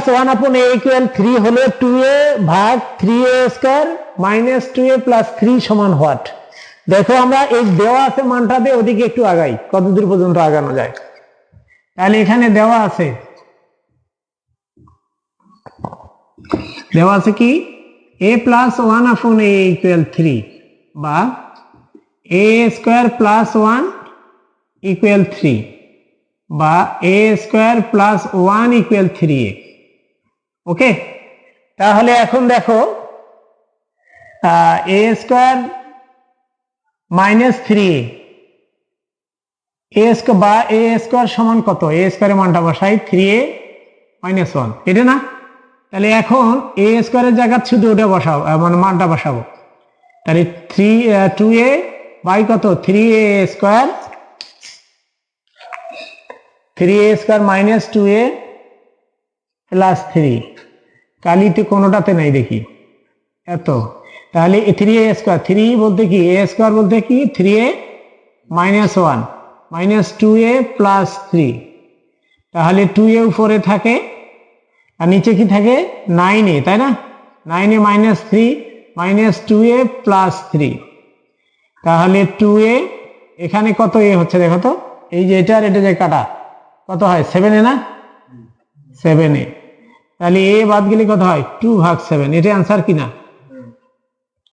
1 upon a equal 3 হলে 2a ভাগ 3a square minus 2a plus 3 সমান হোয়াট? দেখো আমরা এই দেওয়া আছে মানটা দিয়ে ওদিকে একটু আগাই, কতদূর পর্যন্ত আগানো যায়। তাহলে এখানে দেওয়া আছে কি a plus 1 upon a equal 3 বা a স্কয়ার প্লাস 1 equal 3 বা a square plus 1 equal 3a। ওকে, তাহলে এখন দেখো a স্কয়ার মাইনাস 3a বা a স্কয়ার সমান কত? a স্কয়ারের মানটা বসাই 3a মাইনাস 1, এটা না? তাহলে এখন a স্কয়ারের জায়গা শুধু ওটা বসাবো, মানে মানটা বসাবো। তাহলে 2a বাই কত? 3a square, 3a square minus 2a plus 3, কালিতে কোনোটাতে নাই দেখি এত। তাহলে 3a স্কয়ার, 3 বলতে কি a স্কয়ার বলতে কি 3a minus 1 minus 2a plus 3, তাহলে 2a উপরে থাকে আর নিচে কি থাকে 9a, তাই না? 9a minus 3 minus 2a plus 3, তাহলে 2a এখানে কত a হচ্ছে দেখো তো, এই যে এটা আর এটা যে কাটা কত হয় 7a না? 7a, তাহলে a বাদ গেলে কত হয় 2 ভাগ 7, এটা অ্যান্সার কিনা?